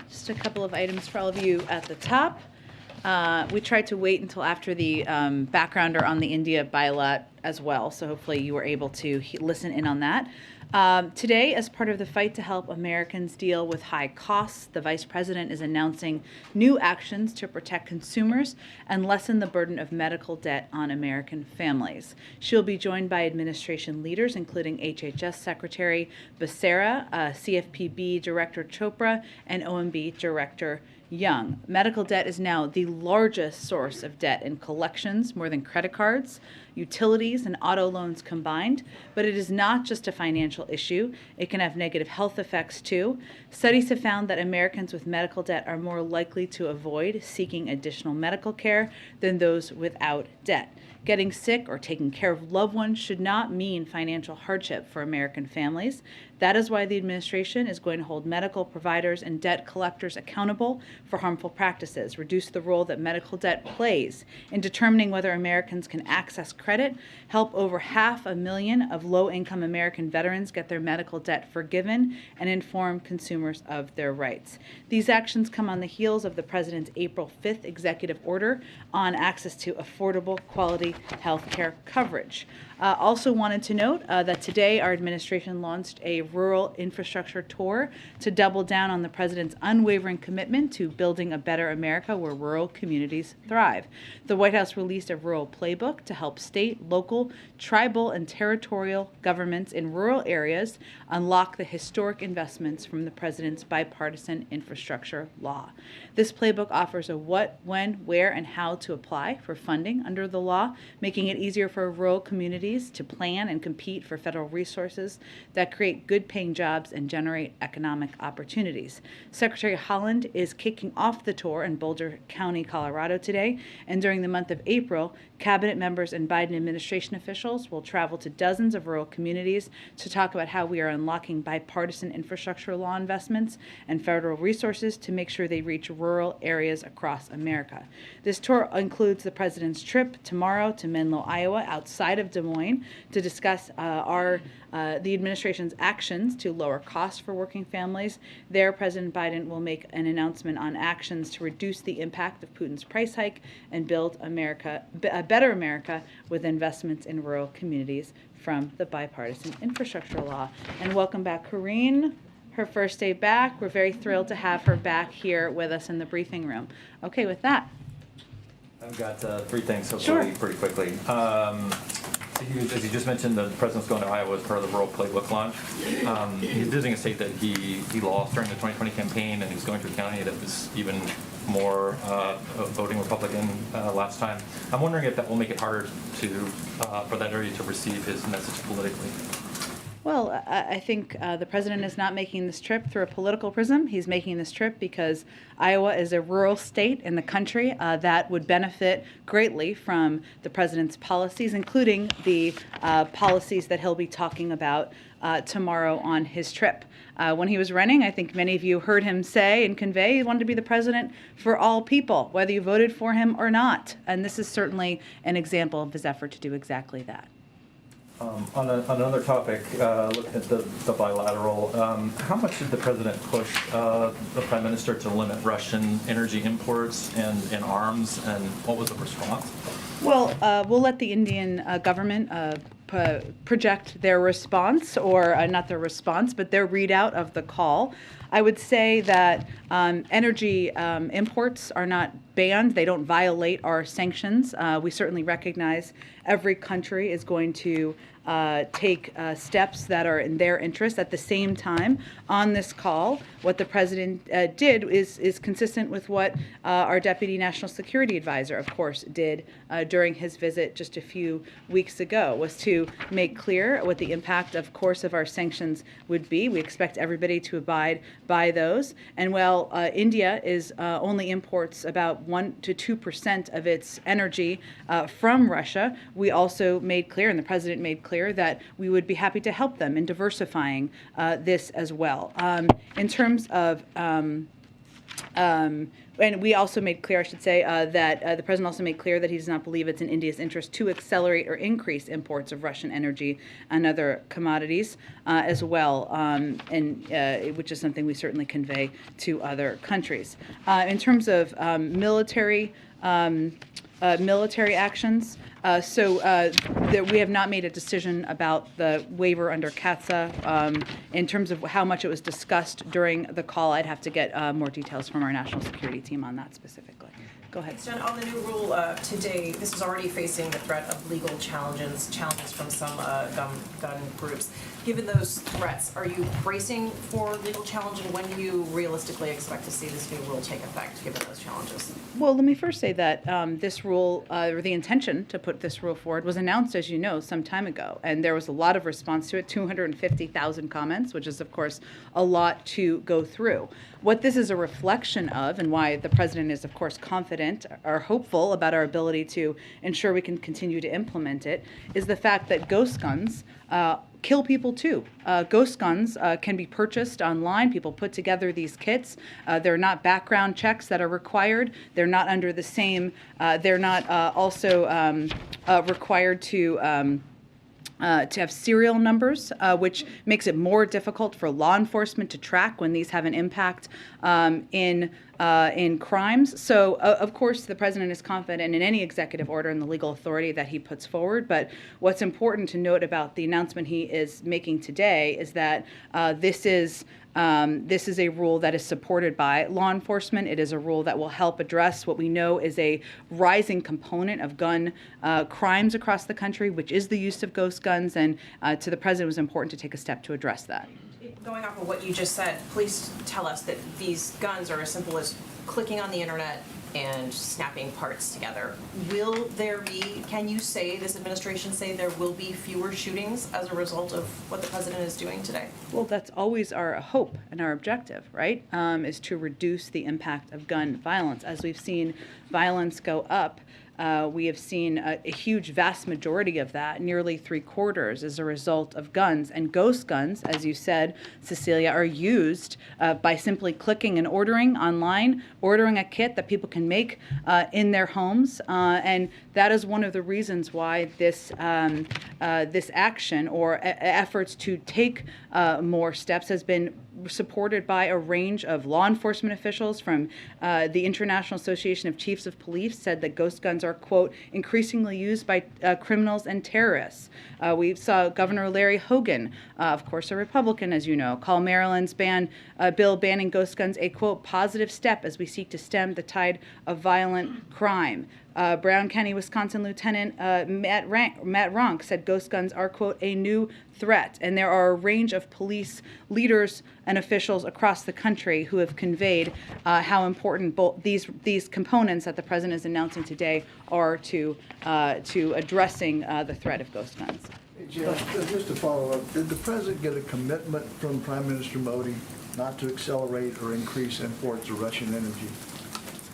Just a couple of items for all of you at the top. We tried to wait until after the backgrounder on the India bylaw as well, so hopefully you were able to listen in on that. Today, as part of the fight to help Americans deal with high costs, the Vice President is announcing new actions to protect consumers and lessen the burden of medical debt on American families. She'll be joined by administration leaders, including HHS Secretary Becerra, CFPB Director Chopra, and OMB Director Young. Medical debt is now the largest source of debt in collections, more than credit cards, utilities, and auto loans combined. But it is not just a financial issue. It can have negative health effects too. Studies have found that Americans with medical debt are more likely to avoid seeking additional medical care than those without debt. Getting sick or taking care of loved ones should not mean financial hardship for American families. That is why the administration is going to hold medical providers and debt collectors accountable for harmful practices, reduce the role that medical debt plays in determining whether Americans can access credit, help over 500,000 of low-income American veterans get their medical debt forgiven, and inform consumers of their rights. These actions come on the heels of the President's April 5th executive order on access to affordable, quality health care coverage. Also wanted to note that today our administration launched a rural infrastructure tour to double down on the President's unwavering commitment to building a better America where rural communities thrive. The White House released a rural playbook to help state, local, tribal, and territorial governments in rural areas unlock the historic investments from the President's bipartisan infrastructure law. This playbook offers a what, when, where, and how to apply for funding under the law, making it easier for rural communities to plan and compete for federal resources that create good-paying jobs and generate economic opportunities. Secretary Holland is kicking off the tour in Boulder County, Colorado today, and during the month of April, cabinet members and Biden administration officials will travel to dozens of rural communities to talk about how we are unlocking bipartisan infrastructure law investments and federal resources to make sure they reach rural areas across America. This tour includes the President's trip tomorrow to Menlo, Iowa, outside of Des Moines, to discuss the administration's actions to lower costs for working families. There, President Biden will make an announcement on actions to reduce the impact of Putin's price hike and build a better America with investments in rural communities from the bipartisan infrastructure law. And welcome back, Corinne. Her first day back. We're very thrilled to have her back here with us in the briefing room. Okay, with that. I've got three things, hopefully, pretty quickly. As you just mentioned, the President's going to Iowa as part of the Rural Playbook launch. He's visiting a state that he lost during the 2020 campaign, and he's going to a county that was even more voting Republican last time. I'm wondering if that will make it harder for that area to receive his message politically. Well, I think the President is not making this trip through a political prism. He's making this trip because Iowa is a rural state in the country that would benefit greatly from the President's policies, including the policies that he'll be talking about tomorrow on his trip. When he was running, I think many of you heard him say and convey he wanted to be the president for all people, whether you voted for him or not. And this is certainly an example of his effort to do exactly that. On another topic, looking at the bilateral, how much did the President push the Prime Minister to limit Russian energy imports and arms, and what was the response? Well, we'll let the Indian government project their response, or not their response, but their readout of the call. I would say that energy imports are not banned. They don't violate our sanctions. We certainly recognize every country is going to take steps that are in their interest. At the same time, on this call, what the President did is consistent with what our Deputy National Security Advisor, of course, did during his visit just a few weeks ago, was to make clear what the impact, of course, of our sanctions would be. We expect everybody to abide by those. And while India only imports about 1% to 2% of its energy from Russia, we also made clear, and the President made clear, that we would be happy to help them in diversifying this as well. In terms of And we also made clear, I should say, that the president also made clear that he does not believe it's in India's interest to accelerate or increase imports of Russian energy and other commodities as well, which is something we certainly convey to other countries. In terms of military actions. We have not made a decision about the waiver under CATSA. In terms of how much it was discussed during the call, I'd have to get more details from our national security team on that specifically. Go ahead. Jen, on the new rule today, this is already facing the threat of legal challenges from some gun groups. Given those threats, are you bracing for legal challenge, and when do you realistically expect to see this new rule take effect, given those challenges? Well, let me first say that this rule, or the intention to put this rule forward, was announced, as you know, some time ago, and there was a lot of response to it, 250,000 comments, which is, of course, a lot to go through. What this is a reflection of, and why the president is, of course, confident or hopeful about our ability to ensure we can continue to implement it, is the fact that ghost guns kill people too. Ghost guns can be purchased online. People put together these kits. There are not background checks that are required. They're not under the same, they're not also required to have serial numbers, which makes it more difficult for law enforcement to track when these have an impact in crimes. So, of course, the president is confident in any executive order and the legal authority that he puts forward. But what's important to note about the announcement he is making today is that this is a rule that is supported by law enforcement. It is a rule that will help address what we know is a rising component of gun crimes across the country, which is the use of ghost guns. And to the president, it was important to take a step to address that. Going off of what you just said, please tell us that these guns are as simple as clicking on the internet and snapping parts together. Will there be, can you say, this administration say there will be fewer shootings as a result of what the president is doing today? Well, that's always our hope and our objective, right, is to reduce the impact of gun violence. As we've seen violence go up, we have seen a huge, vast majority of that, nearly 3/4, as a result of guns. And ghost guns, as you said, Cecilia, are used by simply clicking and ordering online, ordering a kit that people can make in their homes. And that is one of the reasons why this action or efforts to take more steps has been supported by a range of law enforcement officials. From the International Association of Chiefs of Police said that ghost guns are, quote, increasingly used by criminals and terrorists. We saw Governor Larry Hogan, of course a Republican, as you know, call Maryland's bill banning ghost guns a, quote, positive step as we seek to stem the tide of violent crime. Brown County, Wisconsin Lieutenant Matt Ronk said ghost guns are, quote, a new threat. And there are a range of police leaders and officials across the country who have conveyed how important both these components that the president is announcing today are to addressing the threat of ghost guns. Hey, Jim, just to follow up, did the president get a commitment from Prime Minister Modi not to accelerate or increase imports of Russian energy?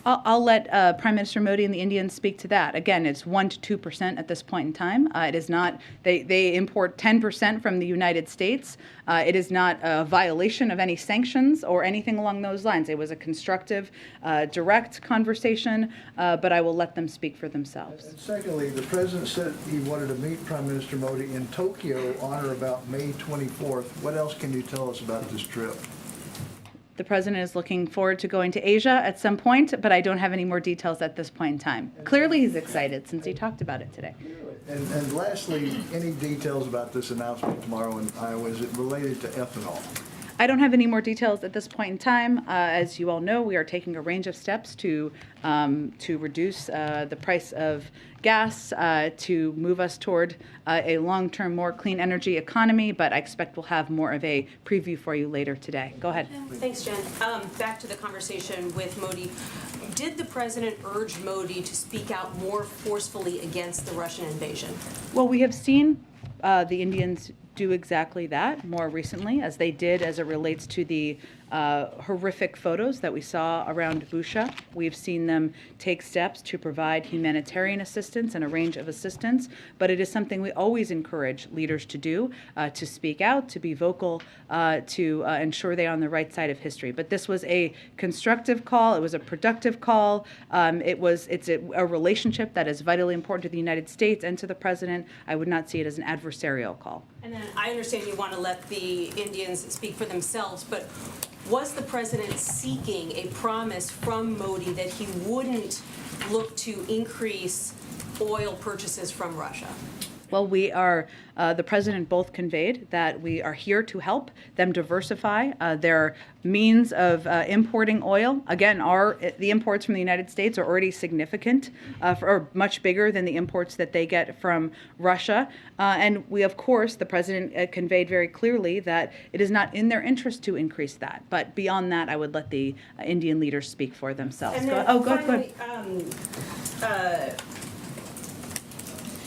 I'll let Prime Minister Modi and the Indians speak to that. Again, it's 1% to 2% at this point in time. It is not, they import 10% from the United States. It is not a violation of any sanctions or anything along those lines. It was a constructive, direct conversation, but I will let them speak for themselves. And secondly, the president said he wanted to meet Prime Minister Modi in Tokyo on or about May 24th. What else can you tell us about this trip? The president is looking forward to going to Asia at some point, but I don't have any more details at this point in time. Clearly he's excited since he talked about it today. And lastly, any details about this announcement tomorrow in Iowa? Is it related to ethanol? I don't have any more details at this point in time. As you all know, we are taking a range of steps to reduce the price of gas, to move us toward a long-term, more clean energy economy, but I expect we'll have more of a preview for you later today. Go ahead. Thanks, Jen. Back to the conversation with Modi. Did the president urge Modi to speak out more forcefully against the Russian invasion? Well, we have seen the Indians do exactly that more recently, as they did as it relates to the horrific photos that we saw around Busha. We've seen them take steps to provide humanitarian assistance and a range of assistance, but it is something we always encourage leaders to do, to speak out, to be vocal, to ensure they're on the right side of history. But this was a constructive call. It was a productive call. It's a relationship that is vitally important to the United States and to the president. I would not see it as an adversarial call. And then I understand you want to let the Indians speak for themselves, but was the president seeking a promise from Modi that he wouldn't look to increase oil purchases from Russia? Well, the president both conveyed that we are here to help them diversify their means of importing oil. Again, the imports from the United States are already significant, or much bigger than the imports that they get from Russia. And we, of course, the president conveyed very clearly that it is not in their interest to increase that. But beyond that, I would let the Indian leaders speak for themselves. And then Go ahead.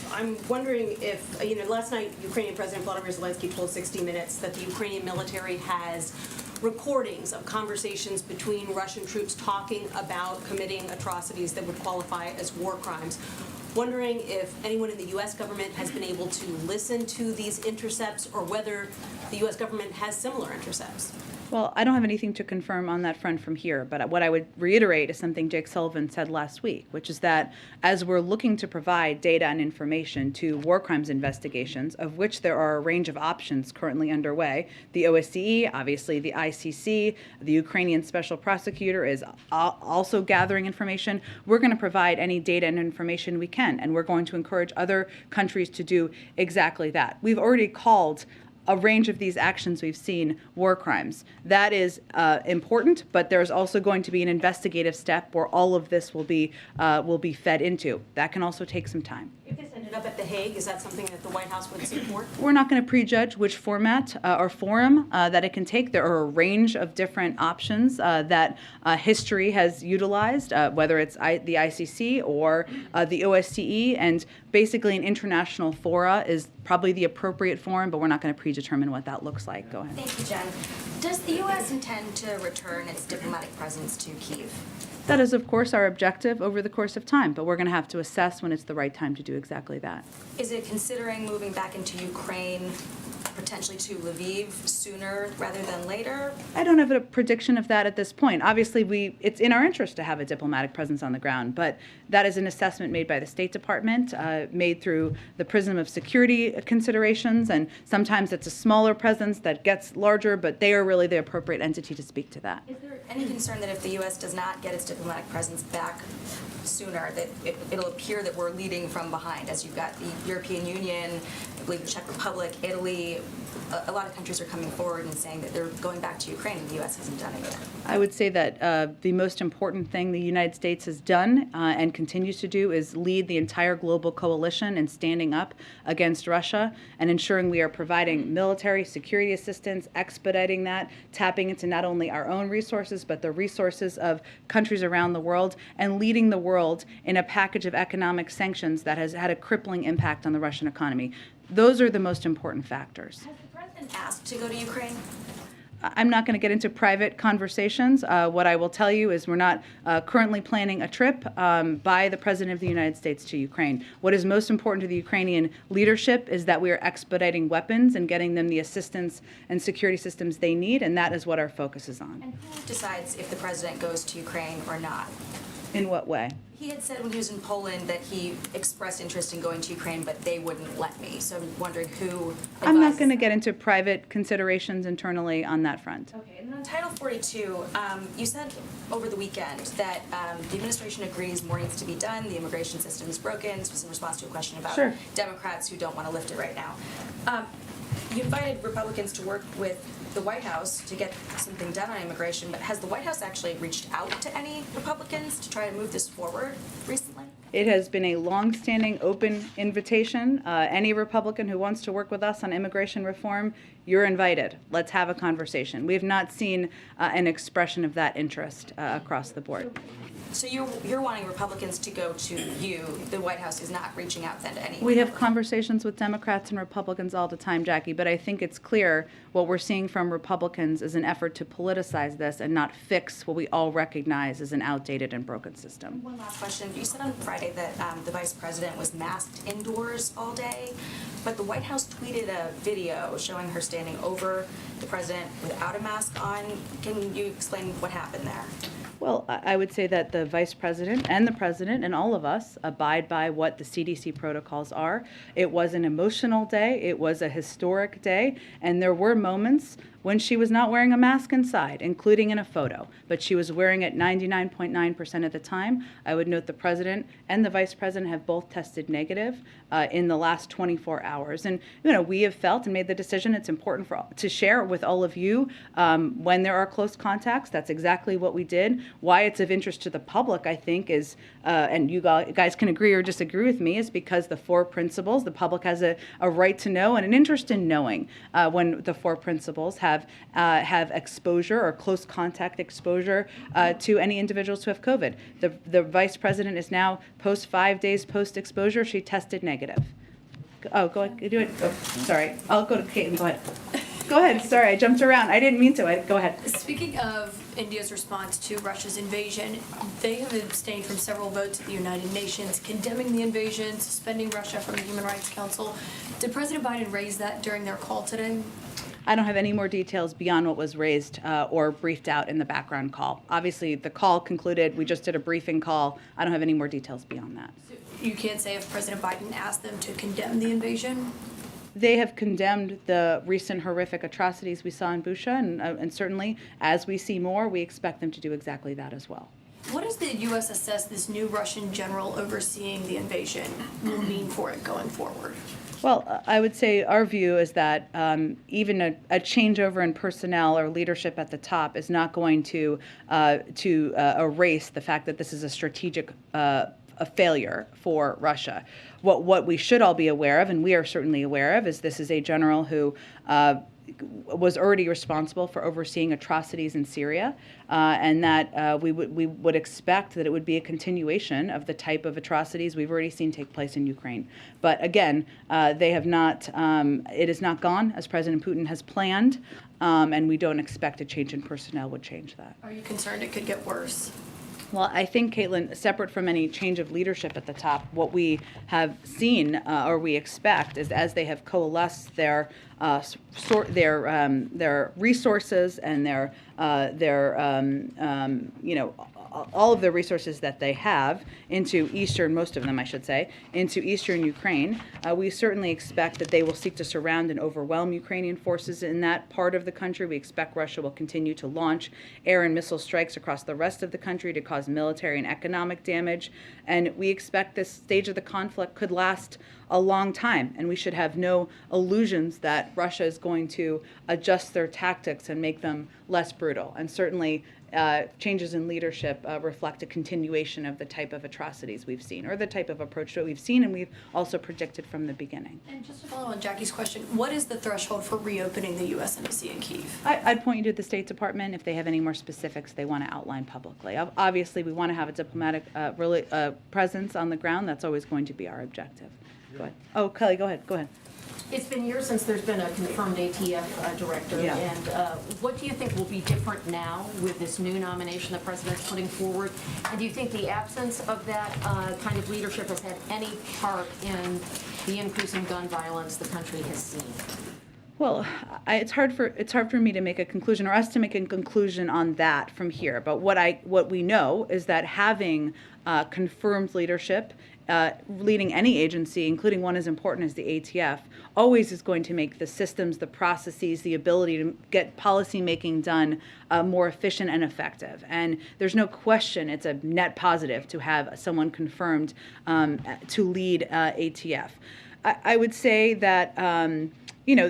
I'm wondering if, last night Ukrainian President Volodymyr Zelensky told 60 Minutes that the Ukrainian military has recordings of conversations between Russian troops talking about committing atrocities that would qualify as war crimes. Wondering if anyone in the U.S. government has been able to listen to these intercepts, or whether the U.S. government has similar intercepts. Well, I don't have anything to confirm on that front from here, but what I would reiterate is something Jake Sullivan said last week, which is that as we're looking to provide data and information to war crimes investigations, of which there are a range of options currently underway, the OSCE, obviously the ICC, the Ukrainian special prosecutor is also gathering information. We're going to provide any data and information we can, and we're going to encourage other countries to do exactly that. We've already called a range of these actions we've seen war crimes. That is important, but there's also going to be an investigative step where all of this will be fed into. That can also take some time. If this ended up at The Hague, is that something that the White House would support? We're not going to prejudge which format or forum that it can take. There are a range of different options that history has utilized, whether it's the ICC or the OSCE, and basically an international fora is probably the appropriate forum, but we're not going to predetermine what that looks like. Go ahead. Thank you, Jen. Does the U.S. intend to return its diplomatic presence to Kyiv? That is, of course, our objective over the course of time, but we're going to have to assess when it's the right time to do exactly that. Is it considering moving back into Ukraine, potentially to Lviv, sooner rather than later? I don't have a prediction of that at this point. Obviously, it's in our interest to have a diplomatic presence on the ground, but that is an assessment made by the State Department, made through the prism of security considerations, and sometimes it's a smaller presence that gets larger, but they are really the appropriate entity to speak to that. Is there any concern that if the U.S. does not get its diplomatic presence back sooner, that it'll appear that we're leading from behind, as you've got the European Union, I believe the Czech Republic, Italy, a lot of countries are coming forward and saying that they're going back to Ukraine and the U.S. hasn't done it yet? I would say that the most important thing the United States has done and continues to do is lead the entire global coalition in standing up against Russia and ensuring we are providing military security assistance, expediting that, tapping into not only our own resources, but the resources of countries around the world, and leading the world in a package of economic sanctions that has had a crippling impact on the Russian economy. Those are the most important factors. Has the president asked to go to Ukraine? I'm not going to get into private conversations. What I will tell you is we're not currently planning a trip by the President of the United States to Ukraine. What is most important to the Ukrainian leadership is that we are expediting weapons and getting them the assistance and security systems they need, and that is what our focus is on. And who decides if the president goes to Ukraine or not? In what way? He had said when he was in Poland that he expressed interest in going to Ukraine, but they wouldn't let me. So I'm wondering who I'm not advises going to that. get into private considerations internally on that front. Okay, and then on Title 42, you said over the weekend that the administration agrees more needs to be done, the immigration system is broken. This was in response to a question about Sure. Democrats who don't want to lift it right now. You invited Republicans to work with the White House to get something done on immigration, but has the White House actually reached out to any Republicans to try to move this forward recently? It has been a long-standing open invitation. Any Republican who wants to work with us on immigration reform, you're invited. Let's have a conversation. We have not seen an expression of that interest across the board. So you're wanting Republicans to go to you. The White House is not reaching out then to anyone. We have conversations with Democrats and Republicans all the time, Jackie, but I think it's clear what we're seeing from Republicans is an effort to politicize this and not fix what we all recognize as an outdated and broken system. One last question. You said on Friday that the vice president was masked indoors all day, but the White House tweeted a video showing her standing over the president without a mask on. Can you explain what happened there? Well, I would say that the vice president and the president and all of us abide by what the CDC protocols are. It was an emotional day. It was a historic day. And there were moments when she was not wearing a mask inside, including in a photo, but she was wearing it 99.9% of the time. I would note the president and the vice president have both tested negative in the last 24 hours. And, we have felt and made the decision it's important to share with all of you when there are close contacts. That's exactly what we did. Why it's of interest to the public, I think, is, and you guys can agree or disagree with me, is because the four principles, the public has a right to know and an interest in knowing when the four principles have exposure or close contact exposure to any individuals who have COVID. The vice president is now 5 days post-exposure. She tested negative. Oh, go ahead. Do it. Oh, sorry. I'll go to Caitlin. Go ahead. Go ahead. Sorry, I jumped around. I didn't mean to. Go ahead. Speaking of India's response to Russia's invasion, they have abstained from several votes at the United Nations condemning the invasion, suspending Russia from the Human Rights Council. Did President Biden raise that during their call today? I don't have any more details beyond what was raised or briefed out in the background call. Obviously, the call concluded. We just did a briefing call. I don't have any more details beyond that. So you can't say if President Biden asked them to condemn the invasion? They have condemned the recent horrific atrocities we saw in Busha, and certainly, as we see more, we expect them to do exactly that as well. What does the U.S. assess this new Russian general overseeing the invasion will mean for it going forward? Well, I would say our view is that even a changeover in personnel or leadership at the top is not going to erase the fact that this is a strategic a failure for Russia. What we should all be aware of, and we are certainly aware of, is this is a general who was already responsible for overseeing atrocities in Syria, and that we would expect that it would be a continuation of the type of atrocities we've already seen take place in Ukraine. But again, they have not. It is not gone as President Putin has planned, and we don't expect a change in personnel would change that. Are you concerned it could get worse? Well, I think, Caitlin, separate from any change of leadership at the top, what we have seen or we expect is as they have coalesced their resources and their all of the resources that they have into most of them, I should say, into eastern Ukraine, we certainly expect that they will seek to surround and overwhelm Ukrainian forces in that part of the country. We expect Russia will continue to launch air and missile strikes across the rest of the country to cause military and economic damage. And we expect this stage of the conflict could last a long time, and we should have no illusions that Russia is going to adjust their tactics and make them less brutal. And certainly changes in leadership reflect a continuation of the type of atrocities we've seen, or the type of approach that we've seen and we've also predicted from the beginning. And just to follow on Jackie's question, what is the threshold for reopening the U.S. Embassy in Kyiv? I'd point you to the State Department if they have any more specifics they want to outline publicly. Obviously, we want to have a diplomatic presence on the ground. That's always going to be our objective. Go ahead. Oh, Kelly, go ahead. It's been years since there's been a confirmed ATF director, Yeah. and what do you think will be different now with this new nomination the president's putting forward? And do you think the absence of that kind of leadership has had any part in the increase in gun violence the country has seen? Well, it's hard for me to make a conclusion, or us to make a conclusion on that from here. But what we know is that having confirmed leadership leading any agency, including one as important as the ATF, always is going to make the systems, the processes, the ability to get policy making done more efficient and effective. And there's no question it's a net positive to have someone confirmed to lead ATF. I would say that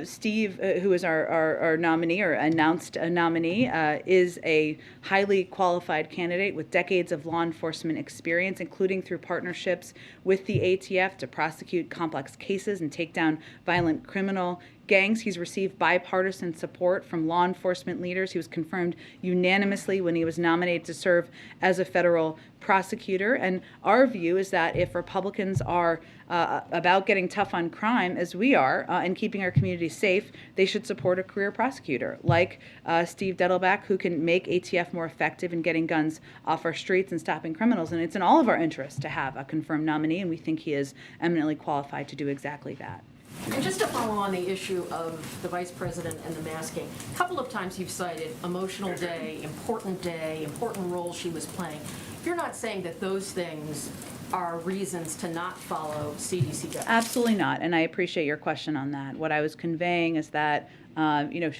Steve, who is our nominee or announced a nominee, is a highly qualified candidate with decades of law enforcement experience, including through partnerships with the ATF to prosecute complex cases and take down violent criminal gangs. He's received bipartisan support from law enforcement leaders. He was confirmed unanimously when he was nominated to serve as a federal prosecutor. And our view is that if Republicans are about getting tough on crime, as we are, and keeping our communities safe, they should support a career prosecutor like Steve Dettelbach, who can make ATF more effective in getting guns off our streets and stopping criminals. And it's in all of our interests to have a confirmed nominee, and we think he is eminently qualified to do exactly that. And just to follow on the issue of the vice president and the masking, a couple of times you've cited emotional day, important role she was playing. You're not saying that those things are reasons to not follow CDC guidelines? Absolutely not, and I appreciate your question on that. What I was conveying is that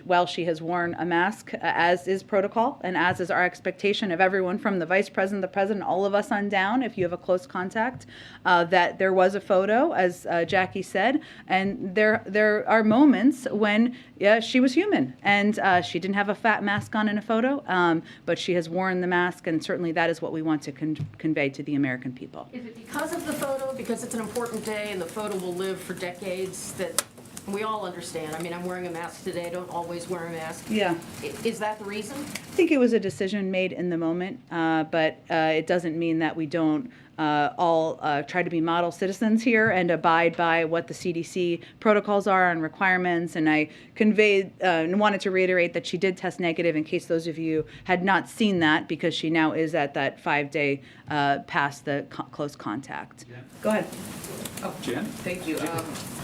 while she has worn a mask, as is protocol, and as is our expectation of everyone from the vice president, the president, all of us on down, if you have a close contact, that there was a photo, as Jackie said, and there are moments when she was human, and she didn't have a fat mask on in a photo, but she has worn the mask, and certainly that is what we want to convey to the American people. Is it because of the photo, because it's an important day and the photo will live for decades, that we all understand? I mean, I'm wearing a mask today, I don't always wear a mask. Yeah. Is that the reason? I think it was a decision made in the moment, but it doesn't mean that we don't all try to be model citizens here and abide by what the CDC protocols are and requirements. And I conveyed and wanted to reiterate that she did test negative, in case those of you had not seen that, because she now is at that 5-day past the close contact. Yeah. Go ahead. Oh, Jen? Thank you.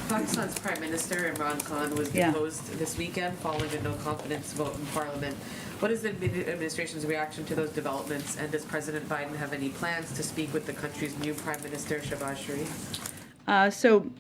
Pakistan's Prime Minister Imran Khan was deposed this weekend following a no-confidence vote in Parliament. What is the administration's reaction to those developments, and does President Biden have any plans to speak with the country's new Prime Minister, Shehbaz Sharif? So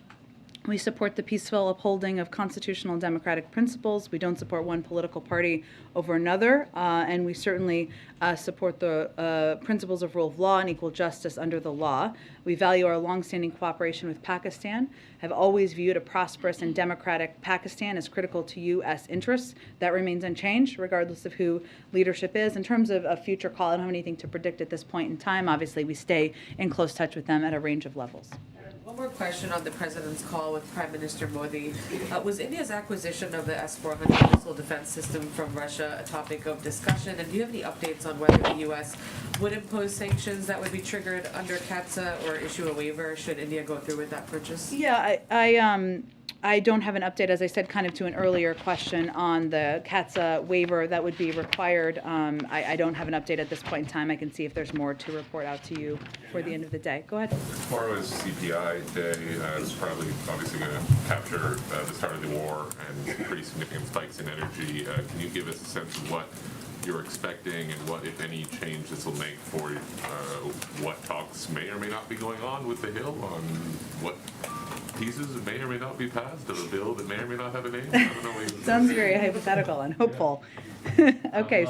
we support the peaceful upholding of constitutional and democratic principles. We don't support one political party over another, and we certainly support the principles of rule of law and equal justice under the law. We value our longstanding cooperation with Pakistan, have always viewed a prosperous and democratic Pakistan as critical to U.S. interests. That remains unchanged, regardless of who leadership is. In terms of a future call, I don't have anything to predict at this point in time. Obviously, we stay in close touch with them at a range of levels. One more question on the president's call with Prime Minister Modi. Was India's acquisition of the S-400 missile defense system from Russia a topic of discussion? And do you have any updates on whether the U.S. would impose sanctions that would be triggered under CAATSA or issue a waiver should India go through with that purchase? Yeah, I don't have an update, as I said, kind of to an earlier question on the CAATSA waiver that would be required. I don't have an update at this point in time. I can see if there's more to report out to you for the end of the day. Go ahead. Tomorrow is CPI day. It's probably obviously going to capture the start of the war and pretty significant spikes in energy. Can you give us a sense of what you're expecting and what, if any, change this will make for what talks may or may not be going on with the Hill on what pieces may or may not be passed of a bill that may or may not have a name? I don't know. Sounds very hypothetical and hopeful. Okay.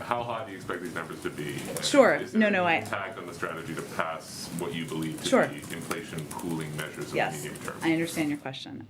How high do you expect these numbers to be? Sure. Is there No, any attack on the strategy to pass what you believe to Sure. be inflation cooling measures in Yes, the medium term? I understand your question.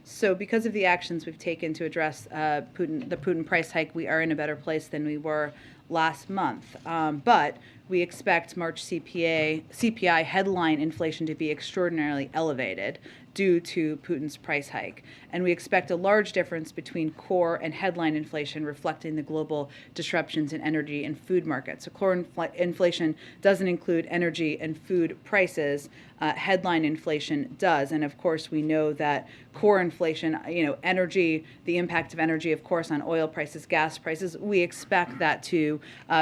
So because of the actions we've taken to address the Putin price hike, we are in a better place than we were last month. But we expect March CPI headline inflation to be extraordinarily elevated due to Putin's price hike. And we expect a large difference between core and headline inflation, reflecting the global disruptions in energy and food markets. So core inflation doesn't include energy and food prices. Headline inflation does. And of course, we know that core inflation, energy, the impact of energy, of course, on oil prices, gas prices, we expect that to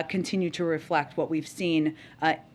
continue to reflect what we've seen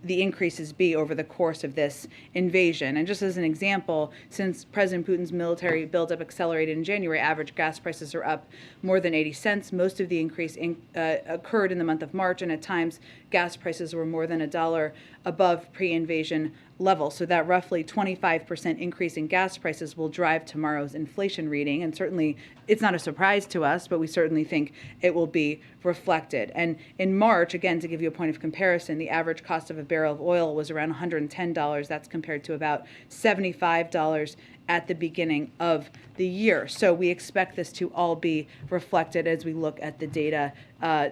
the increases be over the course of this invasion. And just as an example, since President Putin's military buildup accelerated in January, average gas prices are up more than 80 cents. Most of the increase occurred in the month of March, and at times gas prices were more than $1 above pre-invasion level. So that roughly 25% increase in gas prices will drive tomorrow's inflation reading. And certainly it's not a surprise to us, but we certainly think it will be reflected. And in March, again, to give you a point of comparison, the average cost of a barrel of oil was around $110. That's compared to about $75 at the beginning of the year. So we expect this to all be reflected as we look at the data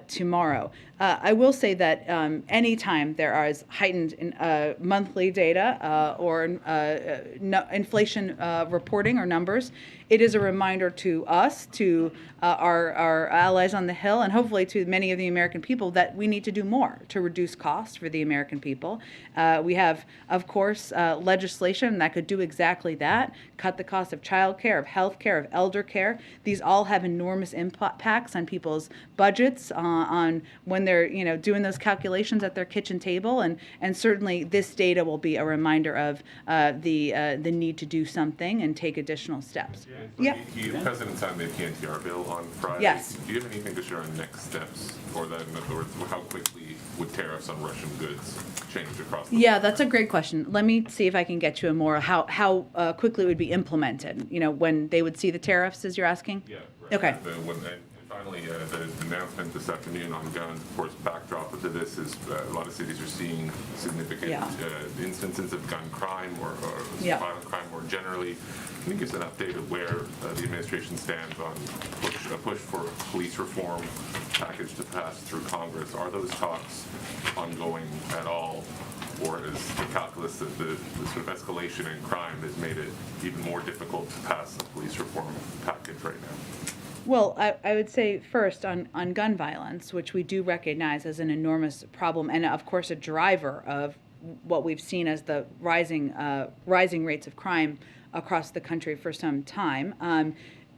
tomorrow. I will say that anytime there is heightened monthly data or inflation reporting or numbers, it is a reminder to us, to our allies on the Hill, and hopefully to many of the American people, that we need to do more to reduce costs for the American people. We have, of course, legislation that could do exactly that, cut the cost of child care, of health care, of elder care. These all have enormous impacts on people's budgets, on when they're doing those calculations at their kitchen table, and certainly this data will be a reminder of the need to do something and take additional steps. Yeah. The President signed the PNTR bill on Friday. Yes. Do you have anything to share on next steps for that? In other words, how quickly would tariffs on Russian goods change across the Yeah, that's a great question. Let me see if I can get you a more how quickly it would be implemented. When they would see the tariffs, as you're asking. Yeah. Right. Okay. And finally, the announcement this afternoon on guns, of course, backdrop to this is a lot of cities are seeing significant instances of gun crime or violent crime more generally. Can you give us an update of where the administration stands on a push for a police reform package to pass through Congress? Are those talks ongoing at all? Or is the calculus of the sort of escalation in crime has made it even more difficult to pass the police reform package right now? Well, I would say first on gun violence, which we do recognize as an enormous problem, and of course a driver of what we've seen as the rising rates of crime across the country for some time.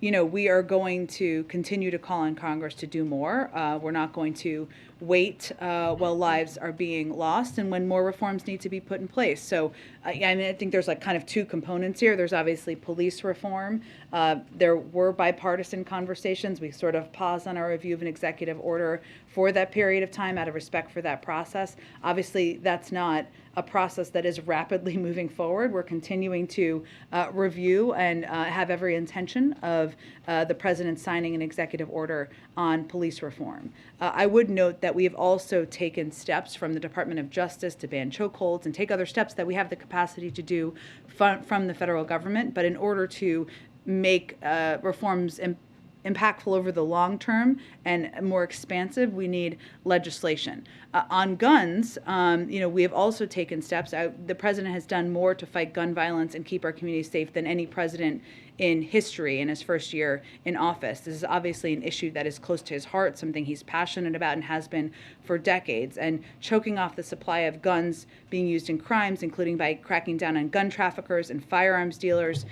We are going to continue to call on Congress to do more. We're not going to wait while lives are being lost and when more reforms need to be put in place. So I think there's kind of two components here. There's obviously police reform. There were bipartisan conversations. We sort of paused on our review of an executive order for that period of time out of respect for that process. Obviously, that's not a process that is rapidly moving forward. We're continuing to review and have every intention of the president signing an executive order on police reform. I would note that we have also taken steps from the Department of Justice to ban chokeholds and take other steps that we have the capacity to do from the federal government. But in order to make reforms impactful over the long term and more expansive, we need legislation. On guns, we have also taken steps. The president has done more to fight gun violence and keep our communities safe than any president in history in his first year in office. This is obviously an issue that is close to his heart, something he's passionate about and has been for decades. And choking off the supply of guns being used in crimes, including by cracking down on gun traffickers and firearms dealers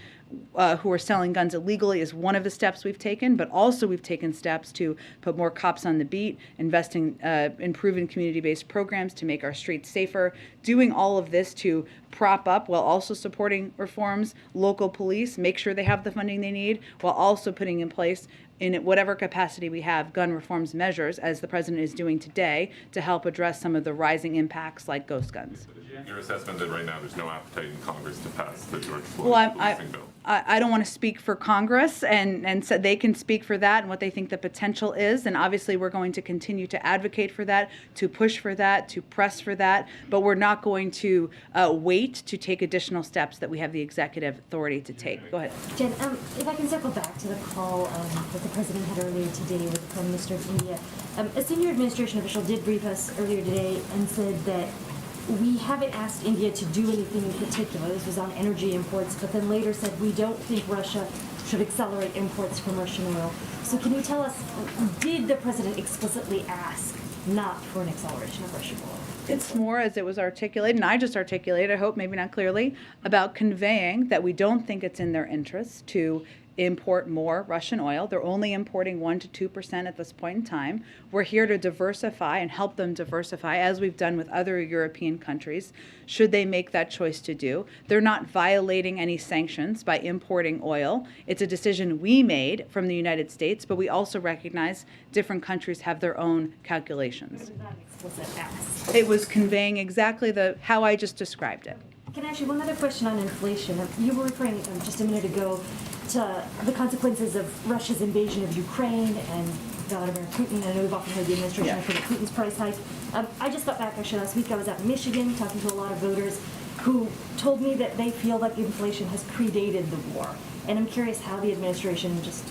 who are selling guns illegally, is one of the steps we've taken. But also we've taken steps to put more cops on the beat, investing in proven community-based programs to make our streets safer, doing all of this to prop up while also supporting reforms, local police, make sure they have the funding they need, while also putting in place, in whatever capacity we have, gun reforms measures, as the president is doing today, to help address some of the rising impacts like ghost guns. Your assessment that right now there's no appetite in Congress to pass the George Floyd policing bill? I don't want to speak for Congress, and so they can speak for that and what they think the potential is. And obviously, we're going to continue to advocate for that, to push for that, to press for that. But we're not going to wait to take additional steps that we have the executive authority to take. Go ahead. Jen, if I can circle back to the call that the president had earlier today with the Prime Minister of India. A senior administration official did brief us earlier today and said that we haven't asked India to do anything in particular. This was on energy imports, but then later said we don't think Russia should accelerate imports from Russian oil. So can you tell us, did the president explicitly ask not for an acceleration of Russian oil? It's more, as it was articulated, and I just articulated, I hope maybe not clearly, about conveying that we don't think it's in their interest to import more Russian oil. They're only importing 1% to 2% at this point in time. We're here to diversify and help them diversify, as we've done with other European countries, should they make that choice to do. They're not violating any sanctions by importing oil. It's a decision we made from the United States, but we also recognize different countries have their own calculations. It was not an explicit ask. It was conveying exactly how I just described it. Can I ask you one other question on inflation? You were referring just a minute ago to the consequences of Russia's invasion of Ukraine and Vladimir Putin. I know we've often heard the administration refer to Putin's price hike. I just got back actually last week. I was out in Michigan talking to a lot of voters who told me that they feel like inflation has predated the war. And I'm curious how the administration just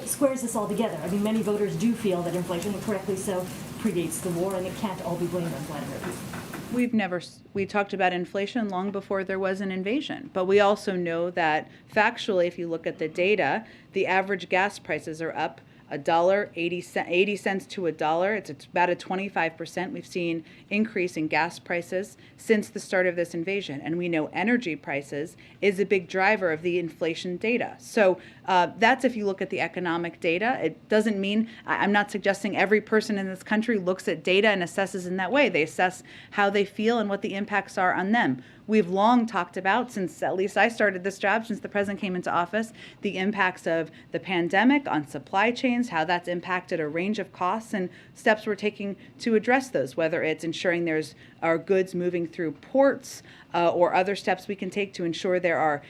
squares this all together. I mean, many voters do feel that inflation, and correctly so, predates the war, and it can't all be blamed on Vladimir Putin. We talked about inflation long before there was an invasion, but we also know that factually, if you look at the data, the average gas prices are up $1.80 to $1. It's about a 25%. We've seen increase in gas prices since the start of this invasion, and we know energy prices is a big driver of the inflation data. So that's if you look at the economic data. It doesn't mean I'm not suggesting every person in this country looks at data and assesses in that way. They assess how they feel and what the impacts are on them. We've long talked about, since at least I started this job, since the president came into office, the impacts of the pandemic on supply chains, how that's impacted a range of costs, and steps we're taking to address those, whether it's ensuring there's our goods moving through ports, or other steps we can take to ensure there are,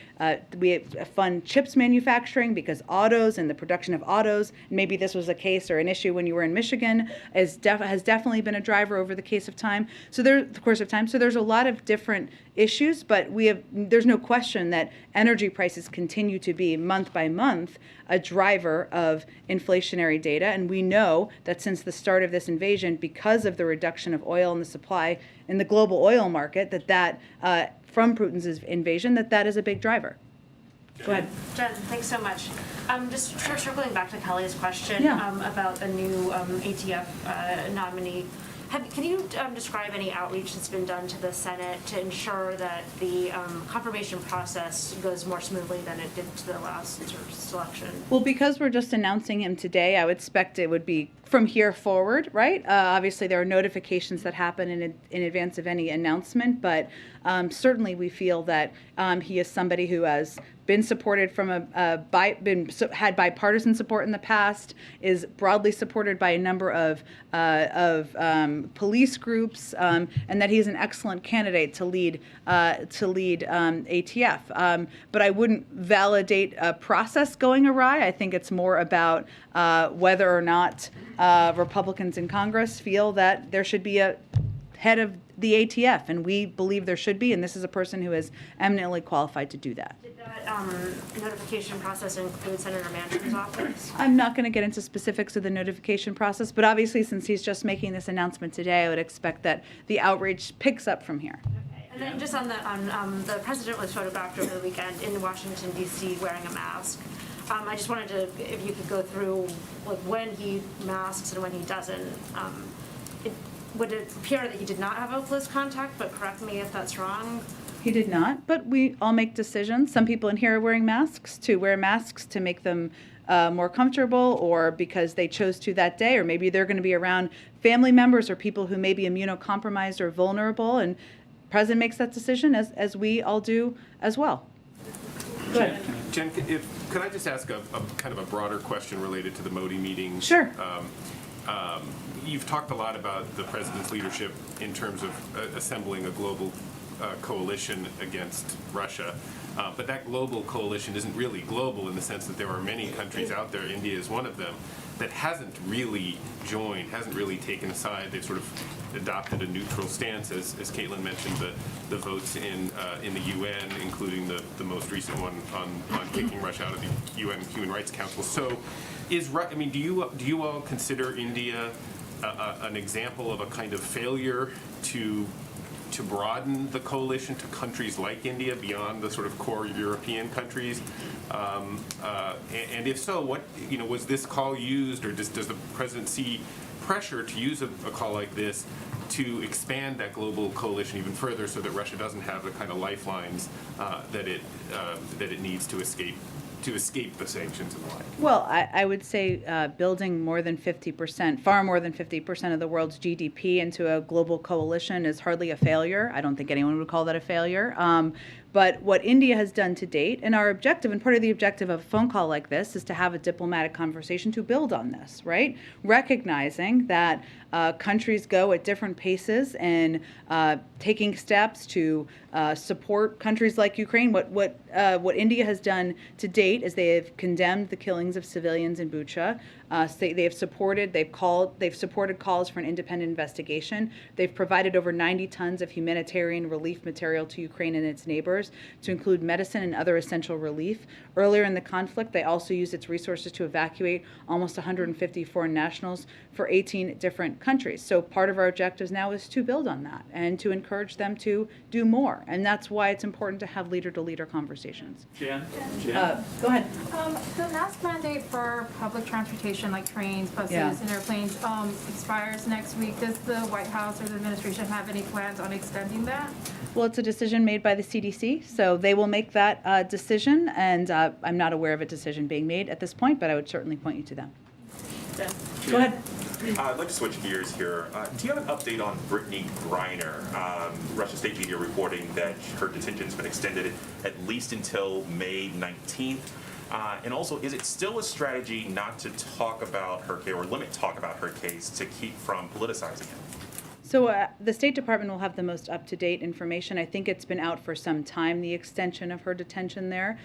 we fund chips manufacturing, because autos and the production of autos, maybe this was a case or an issue when you were in Michigan, has definitely been a driver over the course of time. So there's a lot of different issues, but there's no question that energy prices continue to be month by month a driver of inflationary data. And we know that since the start of this invasion, because of the reduction of oil in the supply in the global oil market, from Putin's invasion, that is a big driver. Go ahead. Jen, thanks so much. Just circling back to Kelly's question about the new ATF nominee. Can you describe any outreach that's been done to the Senate to ensure that the confirmation process goes more smoothly than it did to the last selection? Well, because we're just announcing him today, I would expect it would be from here forward, right? Obviously, there are notifications that happen in advance of any announcement, but certainly we feel that he is somebody who has been supported from had bipartisan support in the past, is broadly supported by a number of police groups, and that he's an excellent candidate to lead ATF. But I wouldn't validate a process going awry. I think it's more about whether or not Republicans in Congress feel that there should be a head of the ATF, and we believe there should be, and this is a person who is eminently qualified to do that. Did that notification process include Senator Manchin's office? I'm not going to get into specifics of the notification process, but obviously since he's just making this announcement today, I would expect that the outreach picks up from here. Okay. And then just on the president was photographed over the weekend in Washington, D.C. wearing a mask. I just wanted to, if you could go through like when he masks and when he doesn't. Would it appear that he did not have a close contact, but correct me if that's wrong? He did not, but we all make decisions. Some people in here are wearing masks to make them more comfortable, or because they chose to that day, or maybe they're going to be around family members or people who may be immunocompromised or vulnerable, and the president makes that decision, as we all do as well. Go ahead. Jen, could I just ask a kind of a broader question related to the Modi meeting? Sure. You've talked a lot about the president's leadership in terms of assembling a global coalition against Russia, but that global coalition isn't really global in the sense that there are many countries out there, India is one of them, that hasn't really joined, hasn't really taken a side. They've sort of adopted a neutral stance, as Caitlin mentioned, the votes in the UN, including the most recent one on kicking Russia out of the UN Human Rights Council. So, do you all consider India an example of a kind of failure to broaden the coalition to countries like India beyond the sort of core European countries? And if so, was this call used, or does the president see pressure to use a call like this to expand that global coalition even further, so that Russia doesn't have the kind of lifelines that it needs to escape the sanctions and the like? Well, I would say building far more than 50% of the world's GDP into a global coalition is hardly a failure. I don't think anyone would call that a failure. But what India has done to date, and our objective, and part of the objective of a phone call like this, is to have a diplomatic conversation to build on this, right? Recognizing that countries go at different paces and taking steps to support countries like Ukraine. What India has done to date is they have condemned the killings of civilians in Bucha. They've supported calls for an independent investigation. They've provided over 90 tons of humanitarian relief material to Ukraine and its neighbors, to include medicine and other essential relief. Earlier in the conflict, they also used its resources to evacuate almost 150 foreign nationals for 18 different countries. So part of our objectives now is to build on that and to encourage them to do more. And that's why it's important to have leader-to-leader conversations. Jan? Go ahead. The mask mandate for public transportation like trains, buses, Yeah. and airplanes expires next week. Does the White House or the administration have any plans on extending that? Well, it's a decision made by the CDC, so they will make that decision, and I'm not aware of a decision being made at this point, but I would certainly point you to them. Go ahead. I'd like to switch gears here. Do you have an update on Brittany Griner? Russian state media reporting that her detention's been extended at least until May 19th. And also, is it still a strategy not to talk about her case or limit talk about her case to keep from politicizing it? So the State Department will have the most up-to-date information. I think it's been out for some time, the extension of her detention there.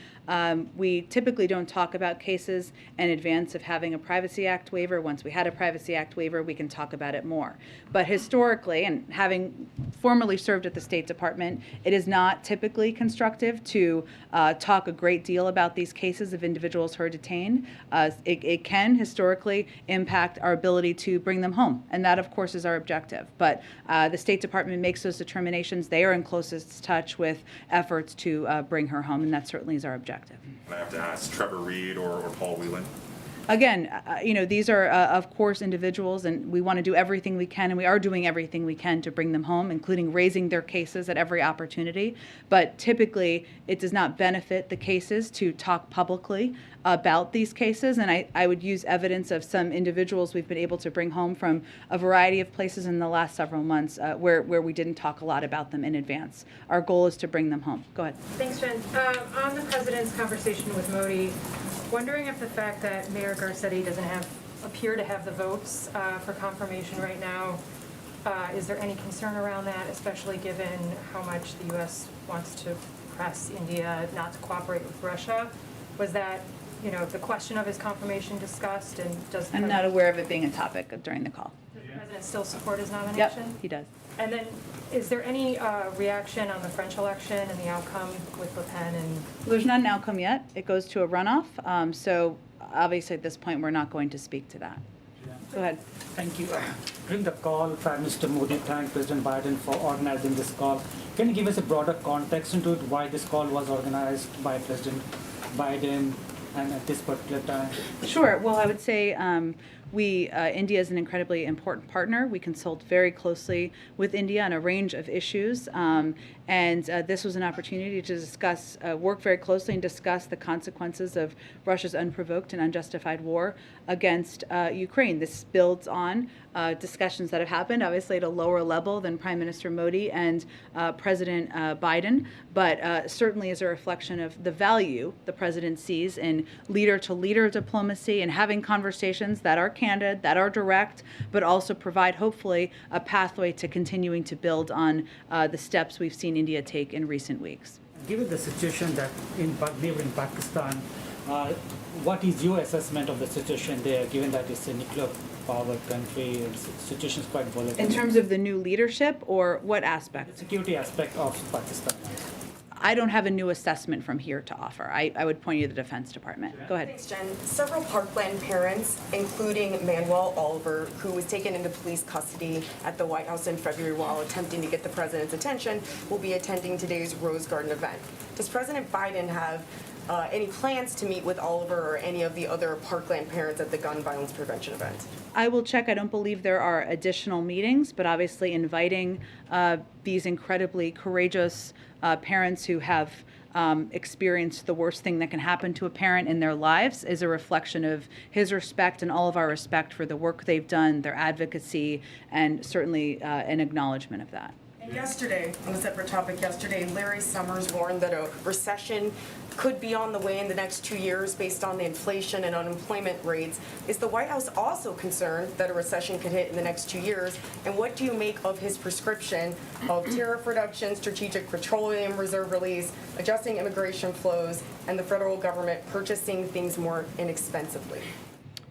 We typically don't talk about cases in advance of having a Privacy Act waiver. Once we had a Privacy Act waiver, we can talk about it more. But historically, and having formerly served at the State Department, it is not typically constructive to talk a great deal about these cases of individuals who are detained. It can historically impact our ability to bring them home, and that, of course, is our objective. But the State Department makes those determinations. They are in closest touch with efforts to bring her home, and that certainly is our objective. And I have to ask Trevor Reed or Paul Whelan. Again, these are, of course, individuals, and we want to do everything we can, and we are doing everything we can to bring them home, including raising their cases at every opportunity. But typically, it does not benefit the cases to talk publicly about these cases, and I would use evidence of some individuals we've been able to bring home from a variety of places in the last several months where we didn't talk a lot about them in advance. Our goal is to bring them home. Go ahead. Thanks, Jen. On the president's conversation with Modi, wondering if the fact that Mayor Garcetti doesn't appear to have the votes for confirmation right now, is there any concern around that, especially given how much the U.S. wants to press India not to cooperate with Russia? Was that, the question of his confirmation discussed, and does I'm not aware of it being a topic during the call. Does the president still support his nomination? Yep, he does. And then, is there any reaction on the French election and the outcome with Le Pen? And There's not an outcome yet. It goes to a runoff. So obviously at this point, we're not going to speak to that. Go ahead. Thank you. During the call, Prime Minister Modi thanked President Biden for organizing this call. Can you give us a broader context into it, why this call was organized by President Biden and at this particular time? Sure. Well, I would say India is an incredibly important partner. We consult very closely with India on a range of issues, and this was an opportunity to discuss, work very closely and discuss the consequences of Russia's unprovoked and unjustified war against Ukraine. This builds on discussions that have happened, obviously at a lower level than Prime Minister Modi and President Biden, but certainly is a reflection of the value the president sees in leader-to-leader diplomacy and having conversations that are candid, that are direct, but also provide, hopefully, a pathway to continuing to build on the steps we've seen India take in recent weeks. Given the situation that in neighboring Pakistan, what is your assessment of the situation there, given that it's a nuclear power country, the situation is quite volatile? In terms of the new leadership, or what aspect? The security aspect of Pakistan. I don't have a new assessment from here to offer. I would point you to the Defense Department. Go ahead. Thanks, Jen. Several Parkland parents, including Manuel Oliver, who was taken into police custody at the White House in February while attempting to get the president's attention, will be attending today's Rose Garden event. Does President Biden have any plans to meet with Oliver or any of the other Parkland parents at the gun violence prevention event? I will check. I don't believe there are additional meetings, but obviously inviting these incredibly courageous parents who have experienced the worst thing that can happen to a parent in their lives is a reflection of his respect and all of our respect for the work they've done, their advocacy, and certainly an acknowledgement of that. And yesterday, on a separate topic, Larry Summers warned that a recession could be on the way in the next 2 years based on the inflation and unemployment rates. Is the White House also concerned that a recession could hit in the next 2 years? And what do you make of his prescription of tariff reduction, strategic petroleum reserve release, adjusting immigration flows, and the federal government purchasing things more inexpensively?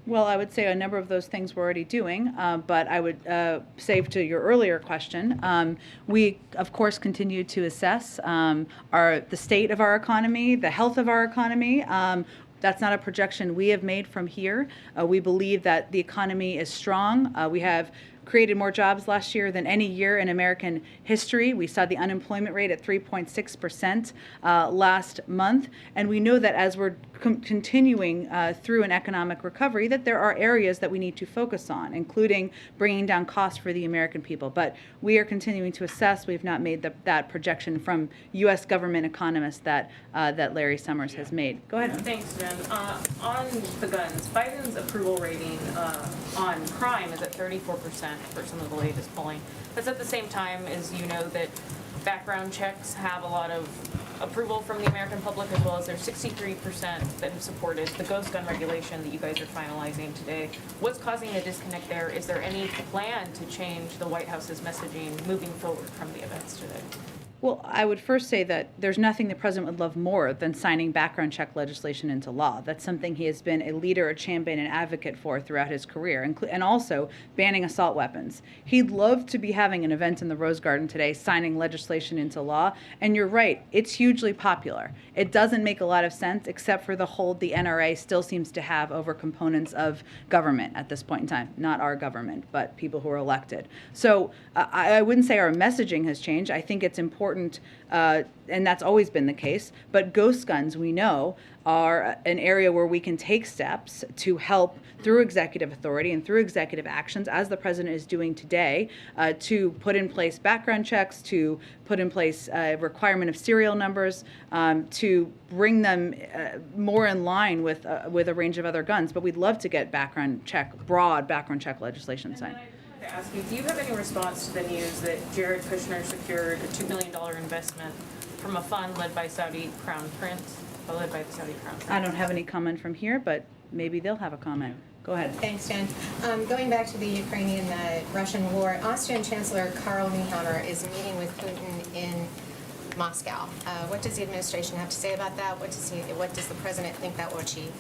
Well, I would say a number of those things we're already doing, but I would say to your earlier question, we of course continue to assess the state of our economy, the health of our economy. That's not a projection we have made from here. We believe that the economy is strong. We have created more jobs last year than any year in American history. We saw the unemployment rate at 3.6% last month. And we know that as we're continuing through an economic recovery, that there are areas that we need to focus on, including bringing down costs for the American people. But we are continuing to assess. We've not made that projection from U.S. government economists that Larry Summers has made. Go ahead. Thanks, Jen. On the guns, Biden's approval rating on crime is at 34% for some of the latest polling. That's at the same time as you know that background checks have a lot of approval from the American public, as well as there's 63% that have supported the ghost gun regulation that you guys are finalizing today. What's causing the disconnect there? Is there any plan to change the White House's messaging moving forward from the events today? Well, I would first say that there's nothing the president would love more than signing background check legislation into law. That's something he has been a leader, a champion, and advocate for throughout his career, and also banning assault weapons. He'd love to be having an event in the Rose Garden today, signing legislation into law. And you're right, it's hugely popular. It doesn't make a lot of sense, except for the hold the NRA still seems to have over components of government at this point in time. Not our government, but people who are elected. So I wouldn't say our messaging has changed. I think it's important, and that's always been the case, but ghost guns, we know, are an area where we can take steps to help through executive authority and through executive actions, as the president is doing today, to put in place background checks, to put in place a requirement of serial numbers, to bring them more in line with a range of other guns. But we'd love to get broad background check legislation signed. To ask you, do you have any response to the news that Jared Kushner secured a $2 million investment from a fund led by Saudi Crown Prince, led by the Saudi Crown Prince? I don't have any comment from here, but maybe they'll have a comment. Go ahead. Thanks, Jen. Going back to the Ukrainian-Russian war, Austrian Chancellor Karl Nehammer is meeting with Putin in Moscow. What does the administration have to say about that? What does the president think that will achieve?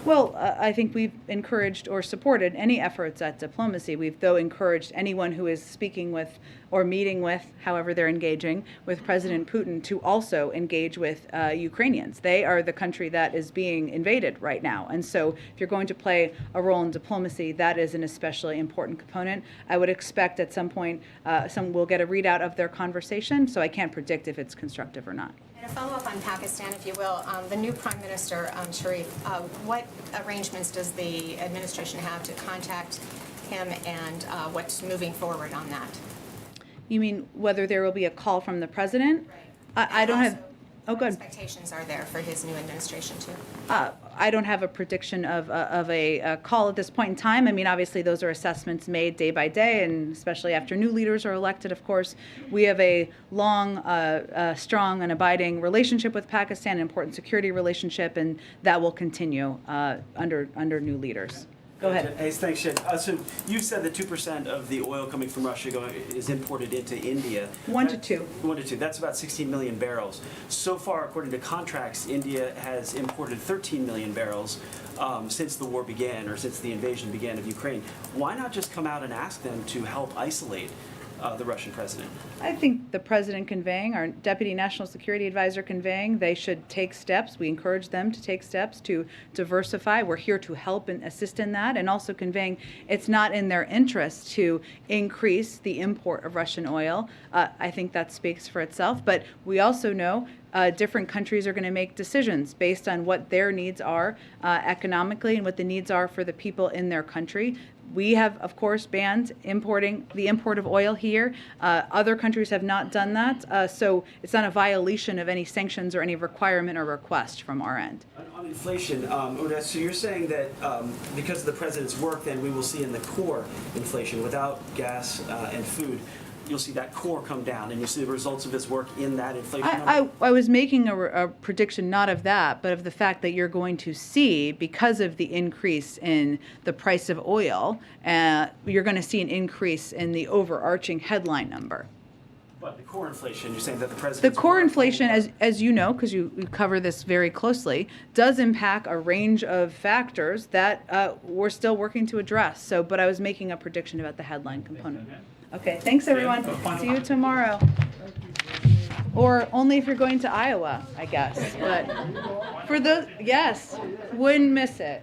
Well, I think we've encouraged or supported any efforts at diplomacy. We've, though, encouraged anyone who is speaking with or meeting with, however they're engaging, with President Putin to also engage with Ukrainians. They are the country that is being invaded right now. And so if you're going to play a role in diplomacy, that is an especially important component. I would expect at some point we'll get a readout of their conversation, so I can't predict if it's constructive or not. And a follow-up on Pakistan, if you will. The new Prime Minister, Sharif, what arrangements does the administration have to contact him, and what's moving forward on that? You mean whether there will be a call from the president? Right. I don't have. Oh, What good. expectations are there for his new administration, too? I don't have a prediction of a call at this point in time. I mean, obviously, those are assessments made day by day, and especially after new leaders are elected, of course. We have a long, strong, and abiding relationship with Pakistan, an important security relationship, and that will continue under new leaders. Go ahead. Hey, thanks, Jen. So you said that 2% of the oil coming from Russia is imported into India. 1 to 2. 1 to 2. That's about 16 million barrels. So far, according to contracts, India has imported 13 million barrels since the war began, or since the invasion began of Ukraine. Why not just come out and ask them to help isolate the Russian president? I think the president conveying, our deputy national security advisor conveying, they should take steps. We encourage them to take steps to diversify. We're here to help and assist in that, and also conveying it's not in their interest to increase the import of Russian oil. I think that speaks for itself. But we also know different countries are going to make decisions based on what their needs are economically and what the needs are for the people in their country. We have, of course, banned the import of oil here. Other countries have not done that, so it's not a violation of any sanctions or any requirement or request from our end. On inflation, Odessa, so you're saying that because of the president's work, then we will see in the core inflation, without gas and food, you'll see that core come down, and you'll see the results of his work in that inflation number? I was making a prediction not of that, but of the fact that you're going to see, because of the increase in the price of oil, you're going to see an increase in the overarching headline number. What, the core inflation, you're saying that the The president's core war- inflation, as you know, because you cover this very closely, does impact a range of factors that we're still working to address. So, but I was making a prediction about the headline component. Okay, thanks everyone. See you tomorrow. Or only if you're going to Iowa, I guess. But for those, yes, wouldn't miss it.